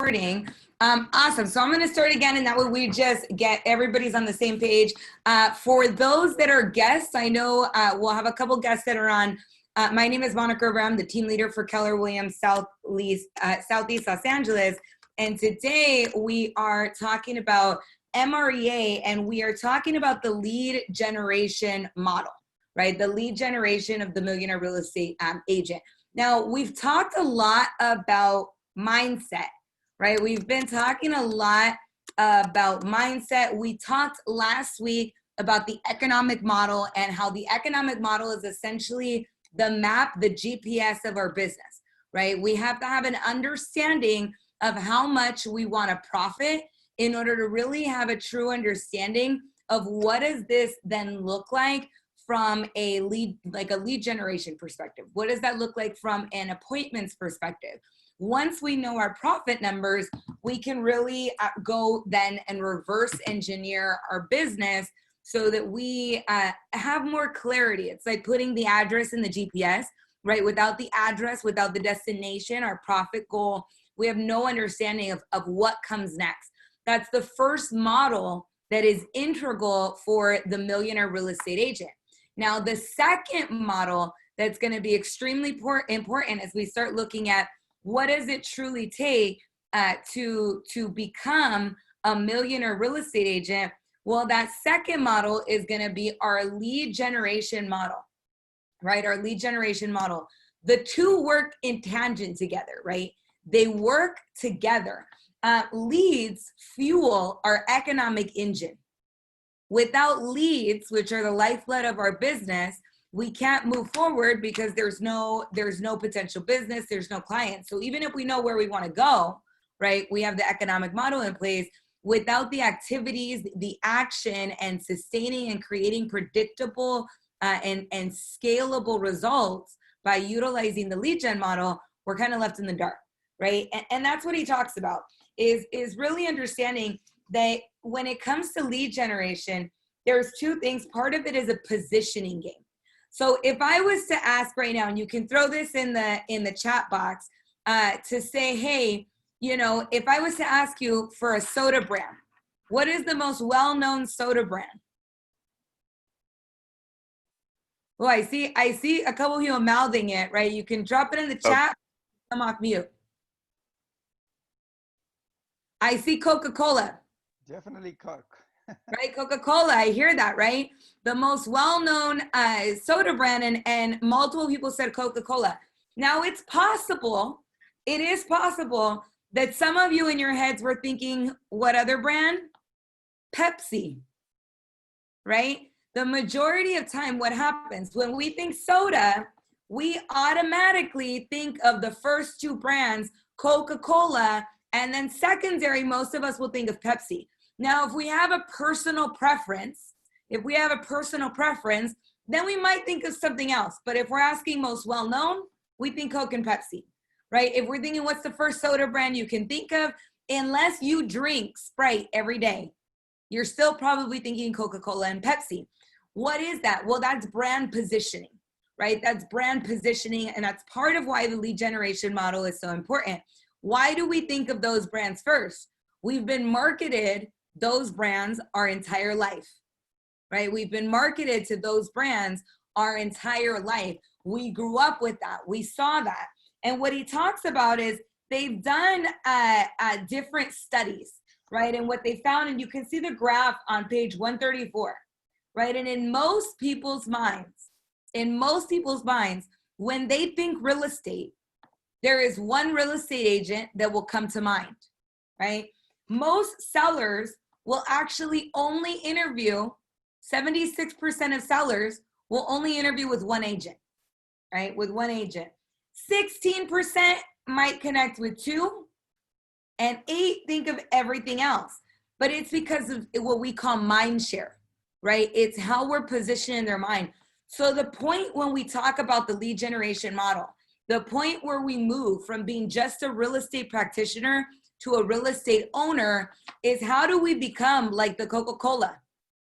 Recording. Awesome. So I'm going to start again, and that way we just get everybody's on the same page. For those that are guests, I know we'll have a couple guests that are on. My name is Monica Rivera. I'm the team leader for Keller Williams Southeast Los Angeles. And today we are talking about MREA, and we are talking about the lead generation model, right? The lead generation of the millionaire real estate agent. Now, we've talked a lot about mindset, right? We've been talking a lot about mindset. We talked last week about the economic model and how the economic model is essentially the map, the GPS of our business, right? We have to have an understanding of how much we want to profit in order to really have a true understanding of what does this then look like from a lead generation perspective. What does that look like from an appointments perspective? Once we know our profit numbers, we can really go then and reverse engineer our business so that we have more clarity. It's like putting the address in the GPS, right? Without the address, without the destination, our profit goal, we have no understanding of what comes next. That's the first model that is integral for the millionaire real estate agent. Now, the second model that's going to be extremely important as we start looking at what does it truly take to become a millionaire real estate agent? Well, that second model is going to be our lead generation model, right? Our lead generation model. The two work in tangent together, right? They work together. Leads fuel our economic engine. Without leads, which are the lifeblood of our business, we can't move forward because there's no potential business, there's no clients. So even if we know where we want to go, right, we have the economic model in place. Without the activities, the action, and sustaining and creating predictable and scalable results by utilizing the lead gen model, we're kind of left in the dark, right? And that's what he talks about, is really understanding that when it comes to lead generation, there's two things. Part of it is a positioning game. So if I was to ask right now, and you can throw this in the chat box to say, hey, you know, if I was to ask you for a soda brand, what is the most well-known soda brand? Well, I see a couple of you mouthing it, right? You can drop it in the chat, come off mute. I see Coca-Cola. Definitely Coke. Right, Coca-Cola, I hear that, right? The most well-known soda brand, and multiple people said Coca-Cola. Now, it is possible that some of you in your heads were thinking, what other brand? Pepsi, right? The majority of time, what happens when we think soda, we automatically think of the first two brands, Coca-Cola, and then secondary, most of us will think of Pepsi. Now, if we have a personal preference, then we might think of something else. But if we're asking most well-known, we think Coke and Pepsi, right? If we're thinking what's the first soda brand you can think of, unless you drink Sprite every day, you're still probably thinking Coca-Cola and Pepsi. What is that? Well, that's brand positioning, right? That's brand positioning, and that's part of why the lead generation model is so important. Why do we think of those brands first? We've been marketed those brands our entire life, right? We've been marketed to those brands our entire life. We grew up with that. We saw that. And what he talks about is they've done different studies, right? And what they found, and you can see the graph on page 134, right? And in most people's minds, when they think real estate, there is one real estate agent that will come to mind, right? Most sellers will actually only interview, 76% of sellers will only interview with one agent, right? With one agent. 16% might connect with two, and 8% think of everything else. But it's because of what we call mind share, right? It's how we're positioned in their mind. So the point when we talk about the lead generation model, the point where we move from being just a real estate practitioner to a real estate owner is how do we become like the Coca-Cola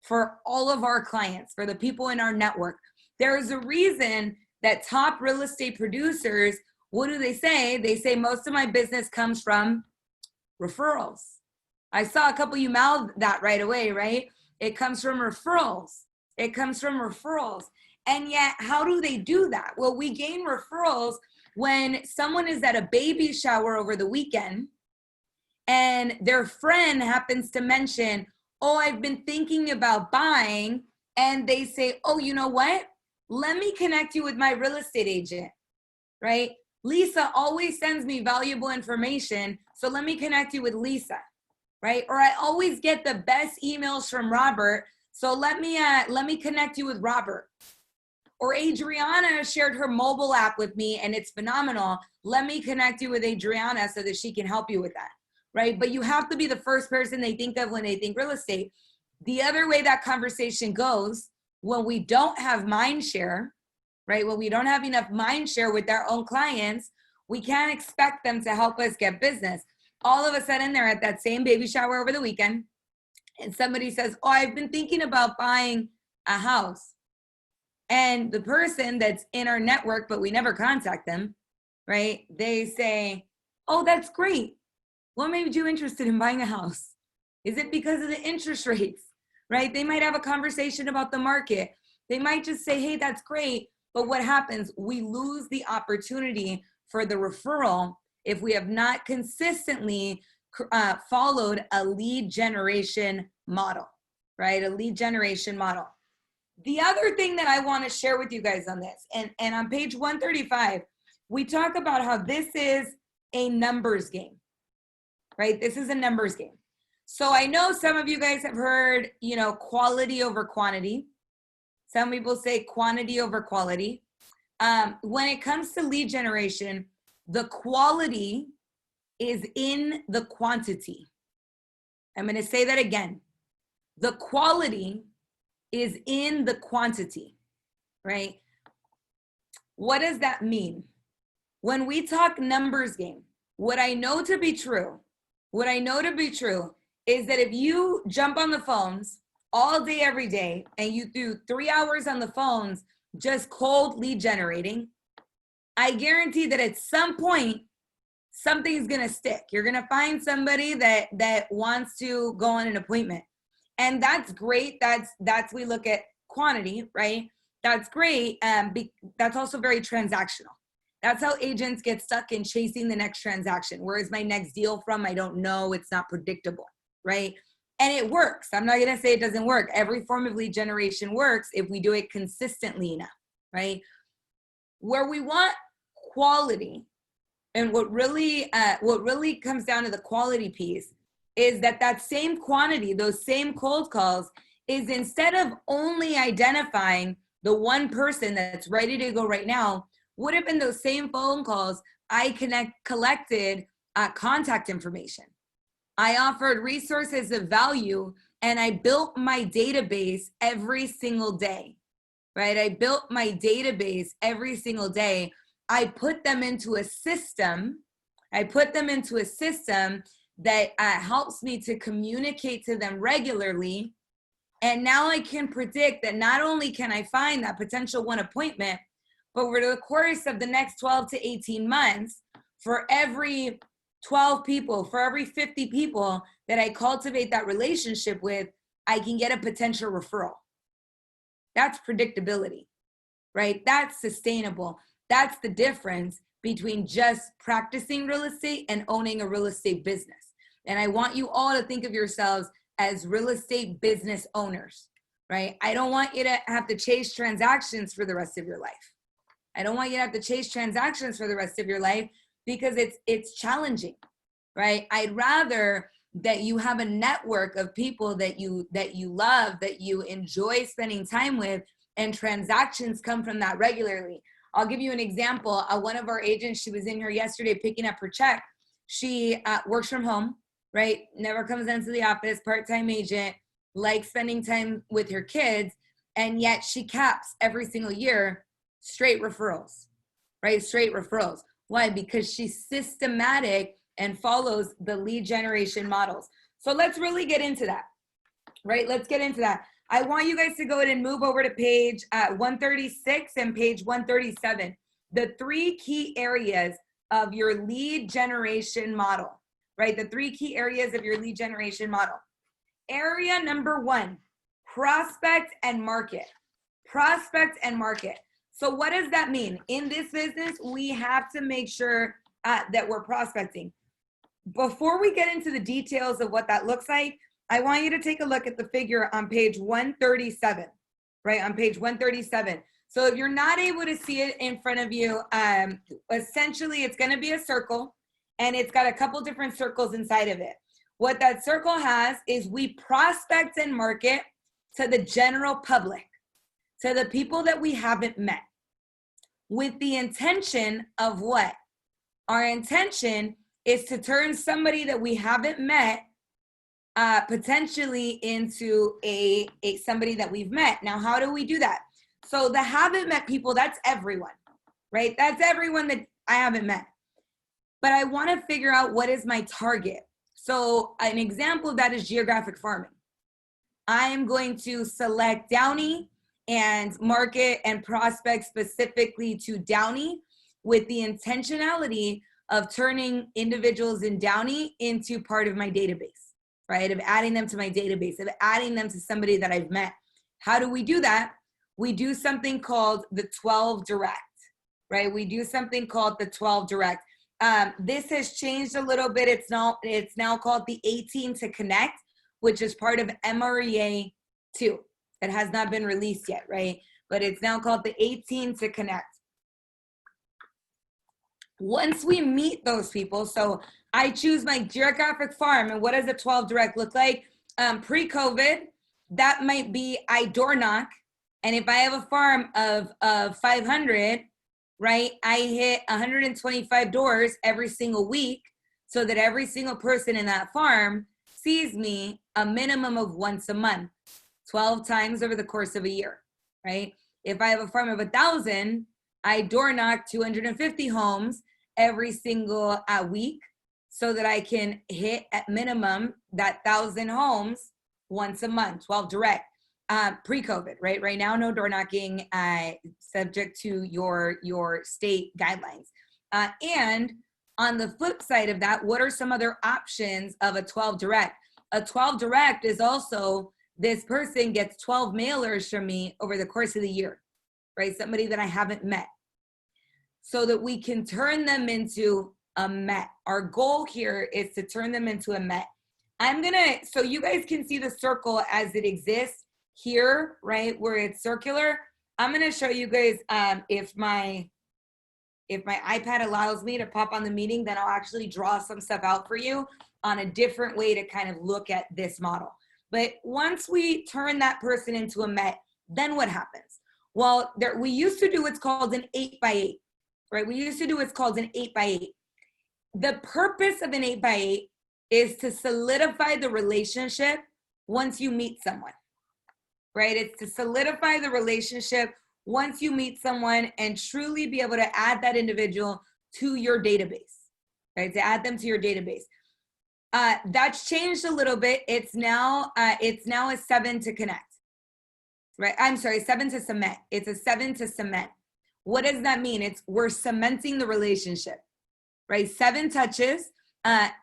for all of our clients, for the people in our network. There is a reason that top real estate producers, what do they say? They say most of my business comes from Referrals. I saw a couple of you mouth that right away, right? It comes from referrals. It comes from referrals. And yet, how do they do that? Well, we gain referrals when someone is at a baby shower over the weekend and their friend happens to mention, oh, I've been thinking about buying. And they say, oh, you know what? Let me connect you with my real estate agent, right? Lisa always sends me valuable information. So let me connect you with Lisa, right? Or I always get the best emails from Robert. So let me connect you with Robert. Or Adriana shared her mobile app with me and it's phenomenal. Let me connect you with Adriana so that she can help you with that, right? But you have to be the first person they think of when they think real estate. The other way that conversation goes, when we don't have mind share, right? When we don't have enough mind share with our own clients, we can't expect them to help us get business. All of a sudden they're at that same baby shower over the weekend and somebody says, oh, I've been thinking about buying a house. And the person that's in our network, but we never contact them, right? They say, oh, that's great. What made you interested in buying a house? Is it because of the interest rates, right? They might have a conversation about the market. They might just say, hey, that's great. But what happens? We lose the opportunity for the referral if we have not consistently followed a lead generation model, right? A lead generation model. The other thing that I want to share with you guys on this, and on page 135, we talk about how this is a numbers game, right? This is a numbers game. So I know some of you guys have heard, quality over quantity. Some people say quantity over quality. When it comes to lead generation, the quality is in the quantity. I'm going to say that again. The quality is in the quantity, right? What does that mean? When we talk numbers game, what I know to be true is that if you jump on the phones all day, every day, and you do 3 hours on the phones, just cold lead generating, I guarantee that at some point, something's gonna stick. You're gonna find somebody that wants to go on an appointment. And that's great. That's we look at quantity, right? That's great. That's also very transactional. That's how agents get stuck in chasing the next transaction. Where is my next deal from? I don't know. It's not predictable, right? And it works. I'm not gonna say it doesn't work. Every form of lead generation works if we do it consistently enough, right? Where we want quality, and what really comes down to the quality piece is that same quantity, those same cold calls, is instead of only identifying the one person that's ready to go right now, would have been those same phone calls I collected contact information. I offered resources of value and I built my database every single day, right? I built my database every single day. I put them into a system. That helps me to communicate to them regularly. And now I can predict that not only can I find that potential one appointment, but over the course of the next 12 to 18 months, for every 12 people, for every 50 people that I cultivate that relationship with, I can get a potential referral. That's predictability, right? That's sustainable. That's the difference between just practicing real estate and owning a real estate business. And I want you all to think of yourselves as real estate business owners, right? I don't want you to have to chase transactions for the rest of your life. Because it's challenging, right? I'd rather that you have a network of people that you love, that you enjoy spending time with, and transactions come from that regularly. I'll give you an example. One of our agents, she was in here yesterday picking up her check. She works from home, right? Never comes into the office, part-time agent, likes spending time with her kids, and yet she caps every single year straight referrals, right? Straight referrals. Why? Because she's systematic and follows the lead generation models. So let's really get into that, right? Let's get into that. I want you guys to go ahead and move over to page 136 and page 137. The 3 key areas of your lead generation model. right? The 3 key areas of your lead generation model. Area number 1, prospect and market. Prospect and market. So what does that mean? In this business, we have to make sure that we're prospecting. Before we get into the details of what that looks like, I want you to take a look at the figure on page 137, right? On page 137. So if you're not able to see it in front of you, essentially it's going to be a circle, and it's got a couple different circles inside of it. What that circle has is we prospect and market to the general public, to the people that we haven't met, with the intention of what? Our intention is to turn somebody that we haven't met potentially into a somebody that we've met. Now, how do we do that? So the haven't met people, that's everyone, right? That's everyone that I haven't met. But I want to figure out what is my target. So an example of that is geographic farming. I am going to select Downey and market and prospect specifically to Downey with the intentionality of turning individuals in Downey into part of my database, right? Of adding them to my database, of adding them to somebody that I've met. How do we do that? We do something called the 12 direct, right? We do something called the 12 direct. This has changed a little bit. It's now called the 18 to connect, which is part of MREA 2. It has not been released yet, right? But it's now called the 18 to connect. Once we meet those people, so I choose my geographic farm, and what does the 12 direct look like? Pre-COVID, that might be I door knock, and if I have a farm of 500, right, I hit 125 doors every single week, so that every single person in that farm sees me a minimum of once a month, 12 times over the course of a year, right? If I have a farm of 1,000, I door knock 250 homes every single week, so that I can hit at minimum that 1,000 homes once a month, 12 direct. Pre-COVID, right? Right now, no door knocking, subject to your state guidelines. And on the flip side of that, what are some other options of a 12 direct? A 12 direct is also, this person gets 12 mailers from me over the course of the year, right? Somebody that I haven't met, so that we can turn them into a met. Our goal here is to turn them into a met. So you guys can see the circle as it exists here, right, where it's circular. I'm gonna show you guys, if my iPad allows me to pop on the meeting, then I'll actually draw some stuff out for you on a different way to kind of look at this model. But once we turn that person into a met, then what happens? Well, we used to do what's called an 8x8, right? We used to do what's called an 8x8. The purpose of an 8x8 is to solidify the relationship once you meet someone, right? It's to solidify the relationship once you meet someone and truly be able to add that individual to your database, right? To add them to your database. That's changed a little bit. It's now a 7 to connect, right? I'm sorry, 7 to cement. It's a 7 to cement. What does that mean? We're cementing the relationship, right? 7 touches.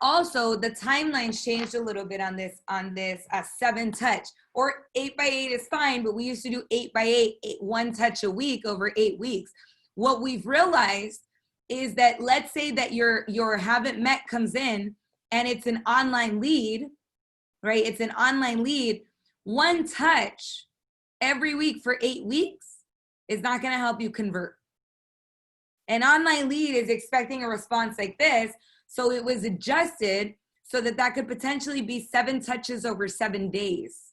Also, the timelines changed a little bit on this 7 touch, or 8x8 is fine, but we used to do 8x8, 1 touch a week over 8 weeks. What we've realized is that, let's say that your haven't met comes in and it's an online lead, right? It's an online lead. 1 touch every week for 8 weeks is not going to help you convert. An online lead is expecting a response like this. So it was adjusted so that could potentially be 7 touches over 7 days,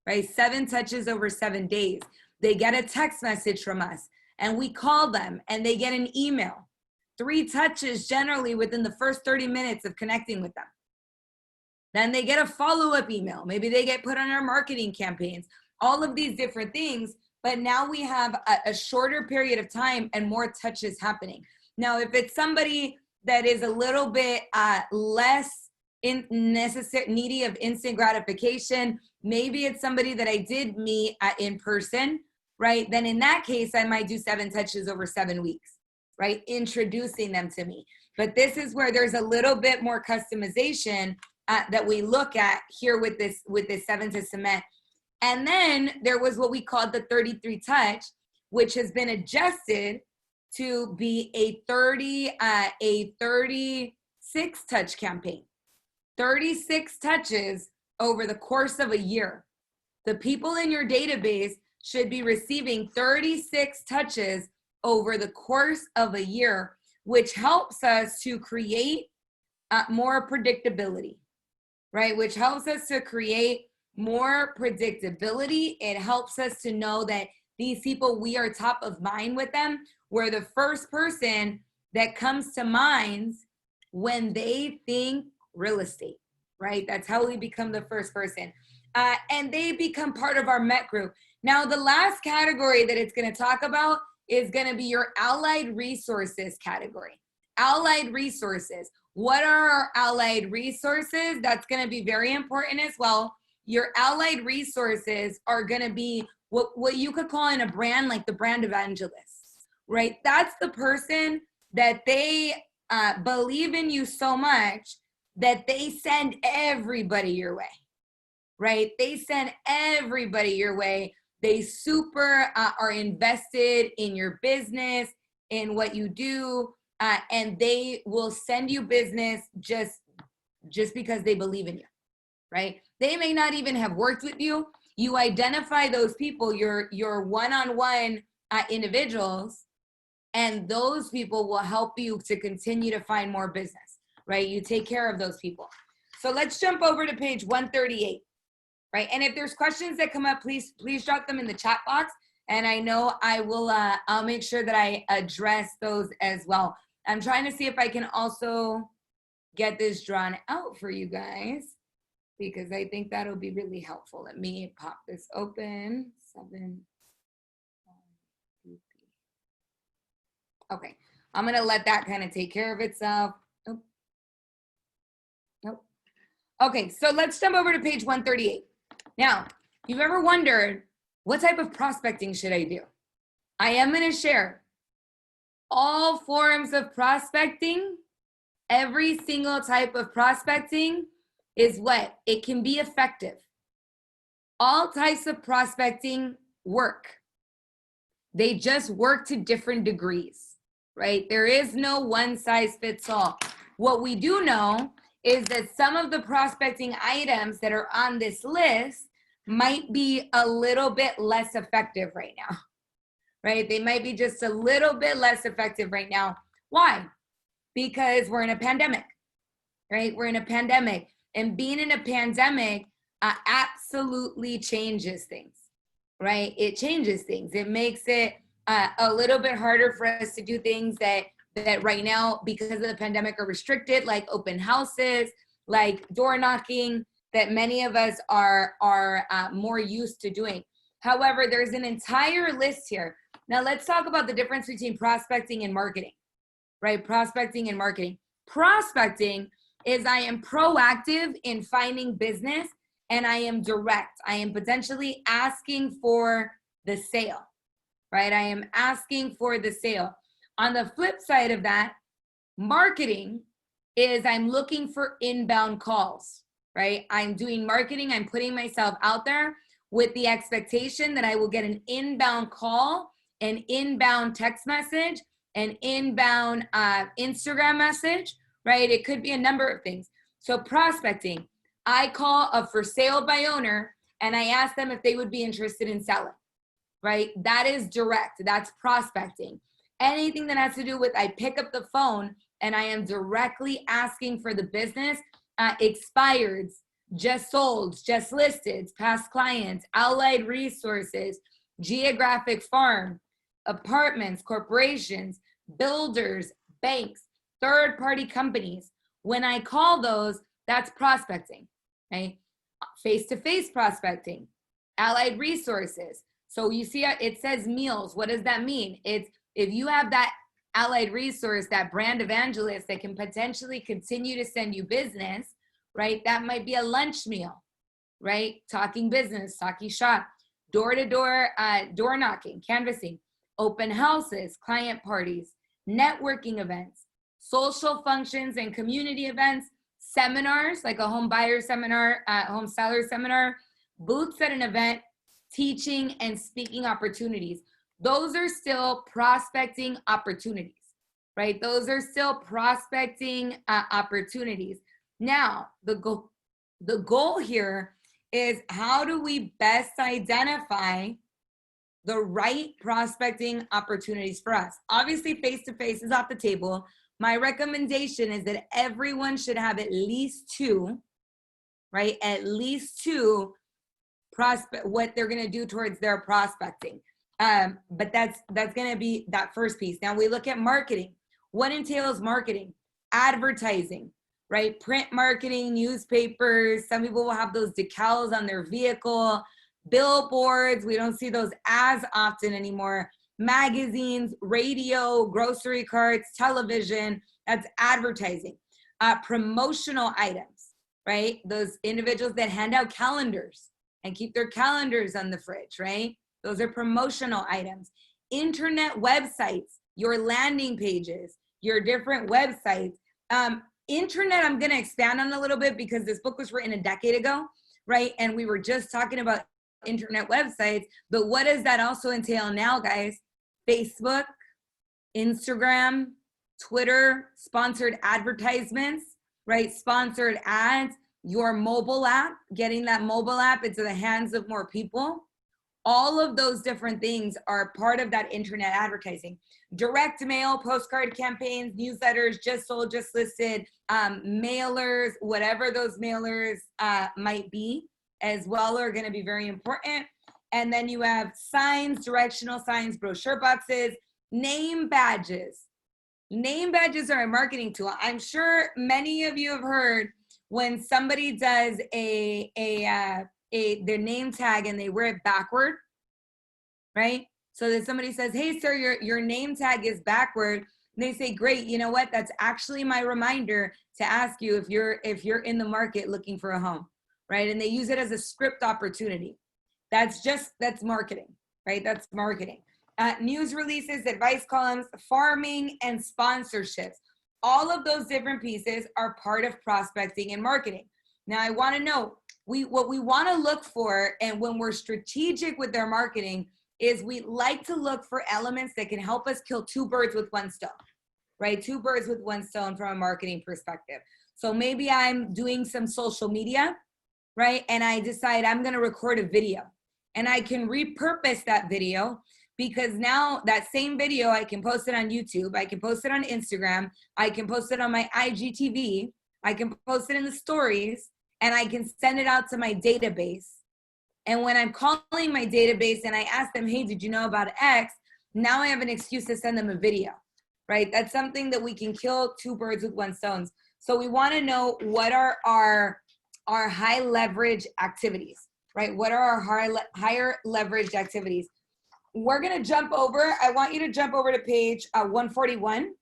right? 7 touches over 7 days. They get a text message from us and we call them and they get an email. 3 touches generally within the first 30 minutes of connecting with them. Then they get a follow-up email. Maybe they get put on our marketing campaigns, all of these different things. But now we have a shorter period of time and more touches happening. Now, if it's somebody that is a little bit less needy of instant gratification, maybe it's somebody that I did meet in person, right? Then in that case, I might do 7 touches over 7 weeks, right? Introducing them to me. But this is where there's a little bit more customization that we look at here with this 7 to cement. And then there was what we called the 33 touch, which has been adjusted to be a 36 touch campaign. 36 touches over the course of a year. The people in your database should be receiving 36 touches over the course of a year, which helps us to create more predictability, right? Which helps us to create more predictability. It helps us to know that these people, we are top of mind with them. We're the first person that comes to mind when they think real estate, right? That's how we become the first person. And they become part of our MET group. Now, the last category that it's going to talk about is going to be your allied resources category. Allied resources. What are our allied resources? That's going to be very important as well. Your allied resources are going to be what you could call in a brand like the brand evangelist, right? That's the person that they believe in you so much that they send everybody your way, right? They send everybody your way. They super are invested in your business, in what you do, and they will send you business just because they believe in you, right? They may not even have worked with you. You identify those people, your one-on-one individuals, and those people will help you to continue to find more business, right? You take care of those people. So let's jump over to page 138. Right, and if there's questions that come up, please drop them in the chat box, and I know I will. I'll make sure that I address those as well. I'm trying to see if I can also get this drawn out for you guys because I think that'll be really helpful. Let me pop this open. 7. Okay, I'm gonna let that kind of take care of itself. Oh. Nope. Okay, so let's jump over to page 138. Now, if you've ever wondered, what type of prospecting should I do? I am going to share all forms of prospecting. Every single type of prospecting is what? It can be effective. All types of prospecting work. They just work to different degrees, right? There is no one size fits all. What we do know is that some of the prospecting items that are on this list might be a little bit less effective right now, right? They might be just a little bit less effective right now. Why? Because we're in a pandemic, right? We're in a pandemic, and being in a pandemic absolutely changes things, right? It changes things. It makes it a little bit harder for us to do things that right now, because of the pandemic, are restricted, like open houses, like door knocking, that many of us are more used to doing. However, there's an entire list here. Now let's talk about the difference between prospecting and marketing, right? Prospecting and marketing. Prospecting is I am proactive in finding business, and I am direct. I am potentially asking for the sale, right? I am asking for the sale. On the flip side of that, marketing is I'm looking for inbound calls, right? I'm doing marketing. I'm putting myself out there with the expectation that I will get an inbound call, an inbound text message, an inbound Instagram message, right? It could be a number of things. So prospecting, I call a for sale by owner and I ask them if they would be interested in selling, right? That is direct. That's prospecting. Anything that has to do with I pick up the phone and I am directly asking for the business, expireds, just sold, just listed, past clients, allied resources, geographic farm, apartments, corporations, builders, banks, third-party companies. When I call those, that's prospecting, okay? Face-to-face prospecting, allied resources. So you see it says meals. What does that mean? It's if you have that allied resource, that brand evangelist that can potentially continue to send you business, right? That might be a lunch meal, right? Talking business, talking shop, door-to-door, door knocking, canvassing, open houses, client parties, networking events, social functions and community events, seminars like a home buyer seminar, home seller seminar, booths at an event, teaching and speaking opportunities. Those are still prospecting opportunities, right? Those are still prospecting opportunities. Now, the goal here is, how do we best identify the right prospecting opportunities for us? Obviously, face-to-face is off the table. My recommendation is that everyone should have at least two, right? At least two what they're going to do towards their prospecting. But that's going to be that first piece. Now we look at marketing. What entails marketing? Advertising, right? Print marketing, newspapers. Some people will have those decals on their vehicle, billboards. We don't see those as often anymore. Magazines, radio, grocery carts, television. That's advertising. Promotional items, right? Those individuals that hand out calendars and keep their calendars on the fridge, right? Those are promotional items. Internet websites, your landing pages, your different websites. Internet, I'm gonna expand on a little bit because this book was written a decade ago, right? And we were just talking about internet websites, but what does that also entail now, guys? Facebook, Instagram, Twitter, sponsored advertisements, right? Sponsored ads, your mobile app, getting that mobile app into the hands of more people. All of those different things are part of that internet advertising. Direct mail, postcard campaigns, newsletters, just sold, just listed, mailers, whatever those mailers might be as well, are going to be very important. And then you have signs, directional signs, brochure boxes, name badges. Name badges are a marketing tool. I'm sure many of you have heard when somebody does their name tag and they wear it backward, right? So that somebody says, "Hey, sir, your name tag is backward." And they say, "Great, you know what? That's actually my reminder to ask you if you're in the market looking for a home," right? And they use it as a script opportunity. That's marketing, right? That's marketing. News releases, advice columns, farming, and sponsorships. All of those different pieces are part of prospecting and marketing. Now, I want to know, what we want to look for, and when we're strategic with their marketing, is we like to look for elements that can help us kill two birds with one stone, right? Two birds with one stone from a marketing perspective. So maybe I'm doing some social media, right? And I decide I'm going to record a video, and I can repurpose that video, because now that same video, I can post it on YouTube, I can post it on Instagram, I can post it on my IGTV, I can post it in the stories, and I can send it out to my database. And when I'm calling my database and I ask them, "Hey, did you know about X?" Now I have an excuse to send them a video, right? That's something that we can kill two birds with one stone. So we want to know, what are our high leverage activities, right? What are our higher leveraged activities? We're going to jump over. I want you to jump over to page 141.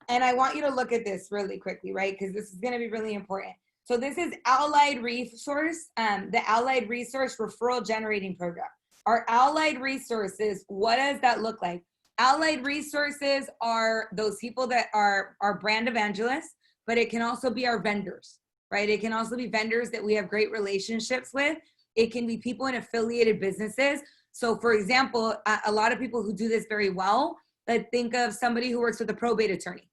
And I want you to look at this really quickly, right? Because this is going to be really important. So this is Allied Resource, the Allied Resource Referral Generating Program. Our Allied Resources, what does that look like? Allied Resources are those people that are our brand evangelists, but it can also be our vendors, right? It can also be vendors that we have great relationships with. It can be people in affiliated businesses. So for example, a lot of people who do this very well, like think of somebody who works with a probate attorney,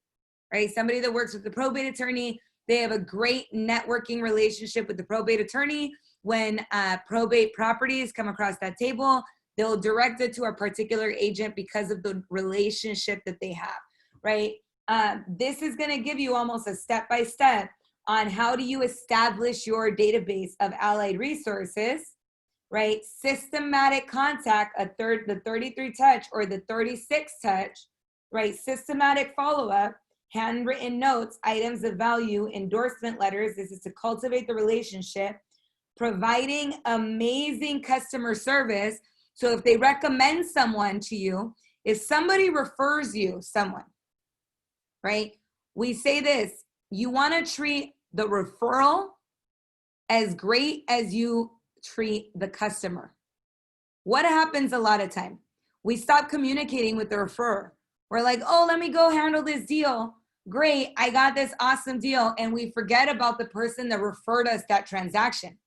right? Somebody that works with the probate attorney, they have a great networking relationship with the probate attorney. When probate properties come across that table, they'll direct it to a particular agent because of the relationship that they have, right? This is gonna give you almost a step-by-step on how do you establish your database of allied resources, right? Systematic contact, the 33 touch or the 36 touch, right? Systematic follow-up, handwritten notes, items of value, endorsement letters. This is to cultivate the relationship, providing amazing customer service. So if they recommend someone to you, if somebody refers you someone, right? We say this, you want to treat the referral as great as you treat the customer. What happens a lot of time? We stop communicating with the referrer. We're like, oh, let me go handle this deal. Great, I got this awesome deal. And we forget about the person that referred us that transaction,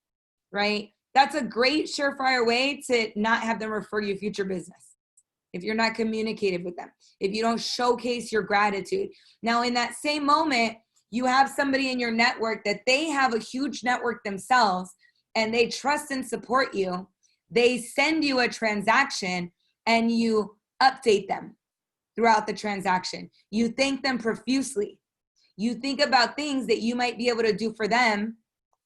right? That's a great surefire way to not have them refer you future business. If you're not communicative with them, if you don't showcase your gratitude. Now, in that same moment, you have somebody in your network that they have a huge network themselves and they trust and support you. They send you a transaction and you update them throughout the transaction. You thank them profusely. You think about things that you might be able to do for them,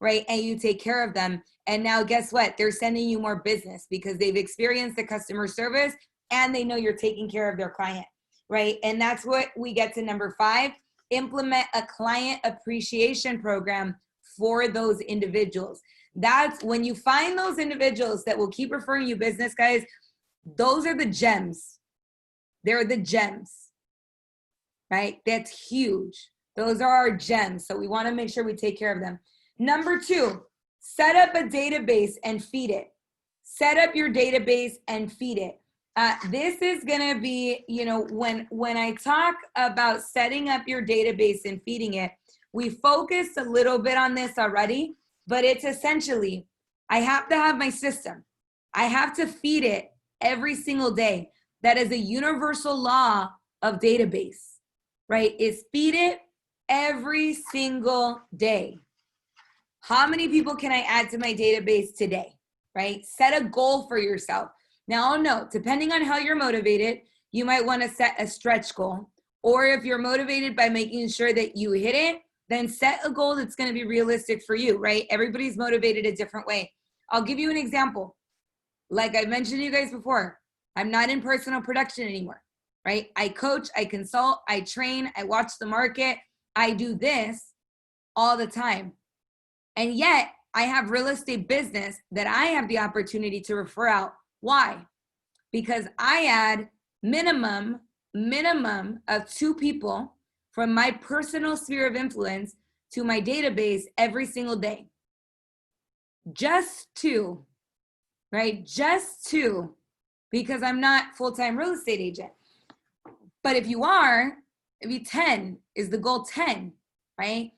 right? And you take care of them. And now guess what? They're sending you more business because they've experienced the customer service and they know you're taking care of their client, right? And that's what we get to number 5, implement a client appreciation program for those individuals. That's when you find those individuals that will keep referring you business, guys, those are the gems. They're the gems, right? That's huge. Those are our gems. So we want to make sure we take care of them. Number 2, set up a database and feed it. Set up your database and feed it. This is going to be, when I talk about setting up your database and feeding it, we focused a little bit on this already, but it's essentially, I have to have my system. I have to feed it every single day. That is a universal law of database, right? Is feed it every single day. How many people can I add to my database today, right? Set a goal for yourself. Now, I'll note, depending on how you're motivated, you might want to set a stretch goal. Or if you're motivated by making sure that you hit it, then set a goal that's going to be realistic for you, right? Everybody's motivated a different way. I'll give you an example. Like I mentioned to you guys before, I'm not in personal production anymore, right? I coach, I consult, I train, I watch the market. I do this all the time. And yet I have real estate business that I have the opportunity to refer out. Why? Because I add minimum of 2 people from my personal sphere of influence to my database every single day. Just 2, right? Just 2, because I'm not full-time real estate agent. But if you are, maybe 10 is the goal, 10, right?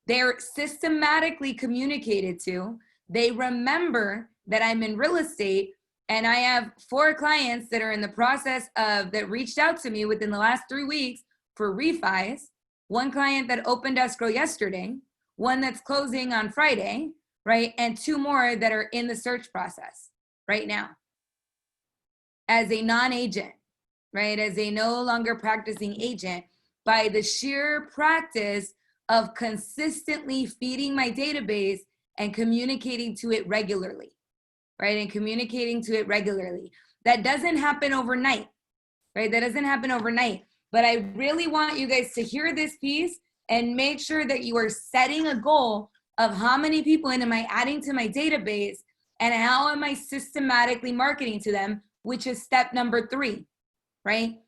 They're systematically communicated to. They remember that I'm in real estate, and I have 4 clients that are in the process of, that reached out to me within the last 3 weeks for refis. 1 client that opened escrow yesterday, 1 that's closing on Friday, right? And 2 more that are in the search process right now. As a non-agent, right? As a no longer practicing agent, by the sheer practice of consistently feeding my database and communicating to it regularly, right? And communicating to it regularly. That doesn't happen overnight, right? That doesn't happen overnight. But I really want you guys to hear this piece and make sure that you are setting a goal of how many people am I adding to my database and how am I systematically marketing to them, which is step number 3, right?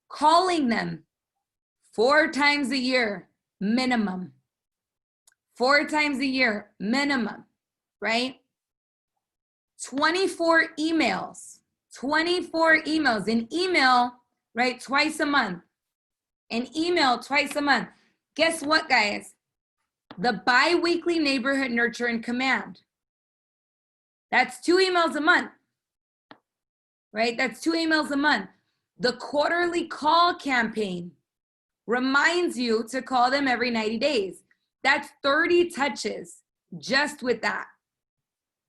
Calling them 4 times a year, minimum. 4 times a year, minimum, right? 24 emails, an email, right? Twice a month, an email twice a month. Guess what, guys? The bi-weekly neighborhood nurture and command. That's 2 emails a month, right? That's 2 emails a month. The quarterly call campaign reminds you to call them every 90 days. That's 30 touches just with that,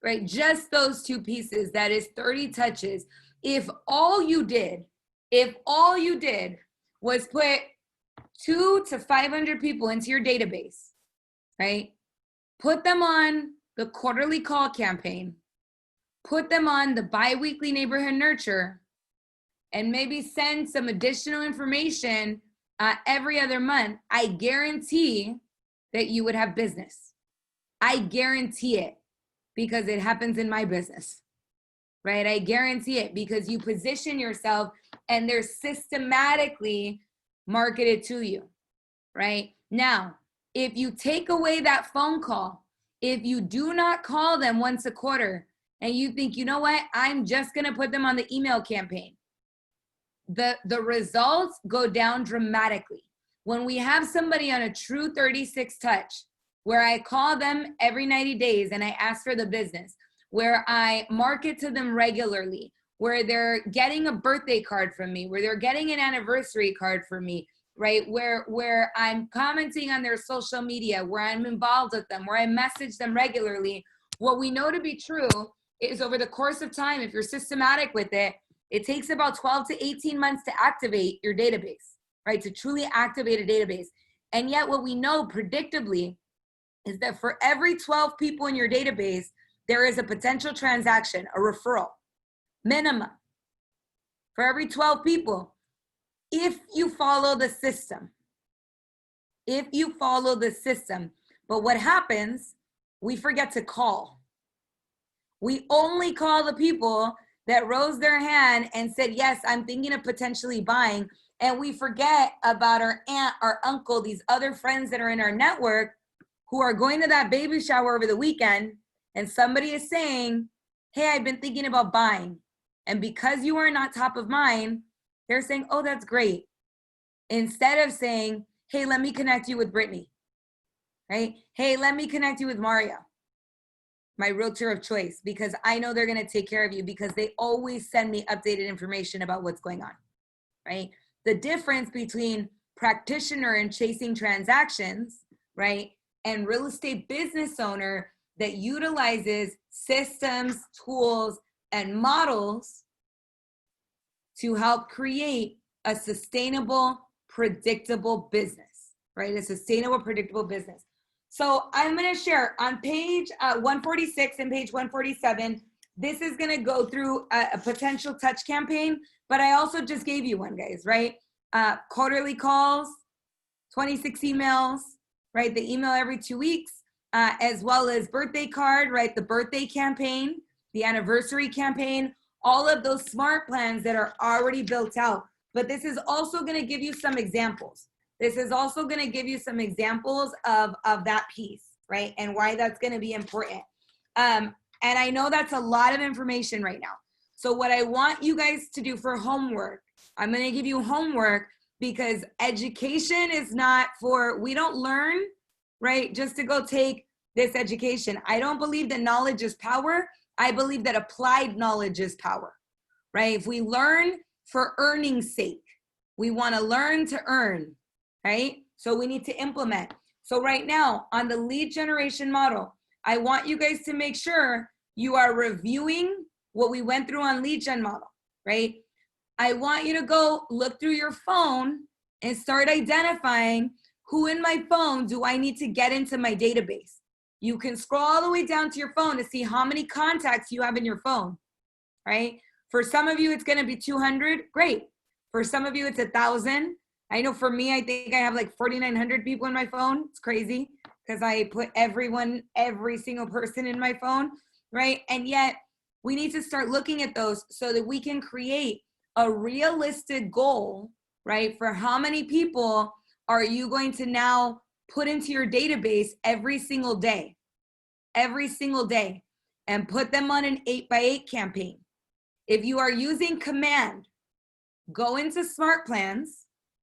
right? Just those 2 pieces, that is 30 touches. If all you did was put 200 to 500 people into your database, right? Put them on the quarterly call campaign, put them on the bi-weekly neighborhood nurture, and maybe send some additional information every other month, I guarantee that you would have business. I guarantee it because it happens in my business, right? I guarantee it because you position yourself and they're systematically marketed to you, right? Now, if you take away that phone call, if you do not call them once a quarter and you think, you know what, I'm just going to put them on the email campaign, the results go down dramatically. When we have somebody on a true 36 touch, where I call them every 90 days and I ask for the business, where I market to them regularly, where they're getting a birthday card from me, where they're getting an anniversary card from me, right? Where I'm commenting on their social media, where I'm involved with them, where I message them regularly. What we know to be true is over the course of time, if you're systematic with it, it takes about 12 to 18 months to activate your database, right? To truly activate a database. And yet what we know predictably is that for every 12 people in your database, there is a potential transaction, a referral, minimum. For every 12 people, if you follow the system. If you follow the system. But what happens, we forget to call. We only call the people that rose their hand and said, yes, I'm thinking of potentially buying. And we forget about our aunt, our uncle, these other friends that are in our network who are going to that baby shower over the weekend. And somebody is saying, hey, I've been thinking about buying. And because you are not top of mind, they're saying, oh, that's great. Instead of saying, hey, let me connect you with Brittany, right? Hey, let me connect you with Mario, my realtor of choice, because I know they're going to take care of you because they always send me updated information about what's going on, right? The difference between practitioner and chasing transactions, right, and real estate business owner that utilizes systems, tools, and models to help create a sustainable, predictable business, right? A sustainable, predictable business. So I'm going to share on page 146 and page 147, this is going to go through a potential touch campaign, but I also just gave you one, guys, right? Quarterly calls, 26 emails, right? The email every 2 weeks, as well as birthday card, right? The birthday campaign, the anniversary campaign, all of those smart plans that are already built out. But this is also going to give you some examples. This is also going to give you some examples of that piece, right? And why that's going to be important. And I know that's a lot of information right now. So what I want you guys to do for homework, I'm going to give you homework because education is not for, we don't learn, right? Just to go take this education. I don't believe that knowledge is power. I believe that applied knowledge is power, right? If we learn for earning's sake, we want to learn to earn, right? So we need to implement. So right now on the lead generation model, I want you guys to make sure you are reviewing what we went through on lead gen model, right? I want you to go look through your phone and start identifying who in my phone do I need to get into my database. You can scroll all the way down to your phone to see how many contacts you have in your phone, right? For some of you, it's going to be 200. Great. For some of you, it's 1,000. I know for me, I think I have like 4,900 people in my phone. It's crazy because I put everyone, every single person in my phone, right? And yet we need to start looking at those so that we can create a realistic goal, right? For how many people are you going to now put into your database every single day, and put them on an 8x8 campaign. If you are using command, go into smart plans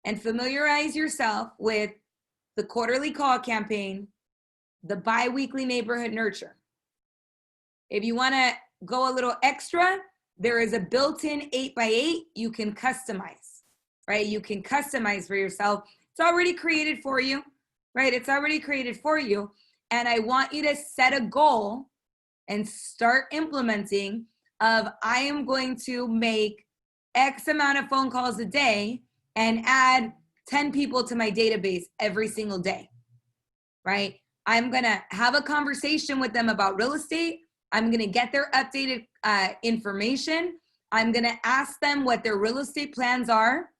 and familiarize yourself with the quarterly call campaign, the bi-weekly neighborhood nurture. If you want to go a little extra, there is a built-in 8x8 you can customize, right? You can customize for yourself. It's already created for you, right? It's already created for you. And I want you to set a goal and start implementing of I am going to make X amount of phone calls a day and add 10 people to my database every single day, right? I'm going to have a conversation with them about real estate. I'm going to get their updated information. I'm going to ask them what their real estate plans are,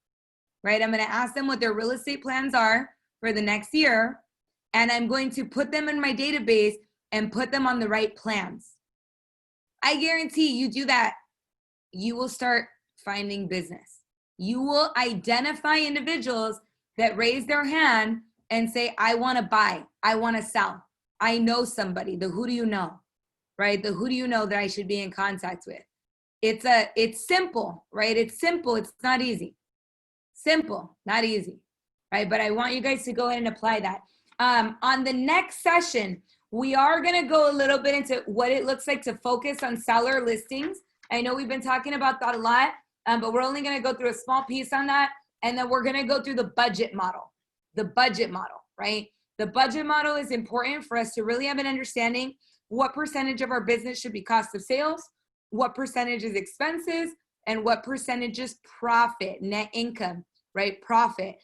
right? I'm going to ask them what their real estate plans are for the next year. And I'm going to put them in my database and put them on the right plans. I guarantee you do that, you will start finding business. You will identify individuals that raise their hand and say, I want to buy, I want to sell. I know somebody, the who do you know, right? The who do you know that I should be in contact with. It's simple, right? It's simple. It's not easy. Simple, not easy, right? But I want you guys to go ahead and apply that. On the next session, we are going to go a little bit into what it looks like to focus on seller listings. I know we've been talking about that a lot, but we're only going to go through a small piece on that. And then we're going to go through the budget model, right? The budget model is important for us to really have an understanding what percentage of our business should be cost of sales, what percentage is expenses, and what percentage is profit, net income, right? Profit.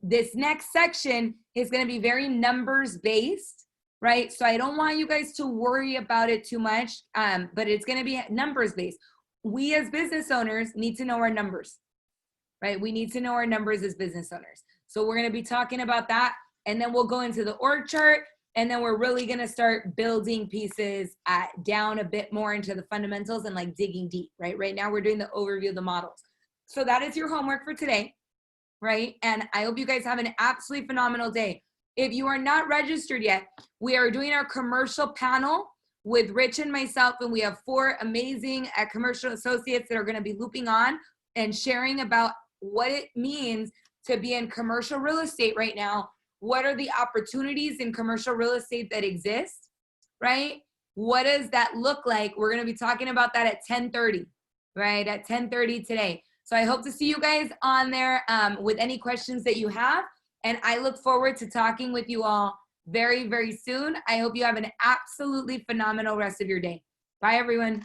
This next section is going to be very numbers based, right? So I don't want you guys to worry about it too much, but it's going to be numbers based. We as business owners need to know our numbers, right? We need to know our numbers as business owners. So we're going to be talking about that, and then we'll go into the org chart, and then we're really going to start building pieces down a bit more into the fundamentals and like digging deep, right? Right now we're doing the overview of the models. So that is your homework for today, right? And I hope you guys have an absolutely phenomenal day. If you are not registered yet, we are doing our commercial panel with Rich and myself, and we have 4 amazing commercial associates that are going to be looping on and sharing about what it means to be in commercial real estate right now. What are the opportunities in commercial real estate that exist, right? What does that look like? We're going to be talking about that at 10:30, right? At 10:30 today. So I hope to see you guys on there with any questions that you have. And I look forward to talking with you all very, very soon. I hope you have an absolutely phenomenal rest of your day. Bye, everyone.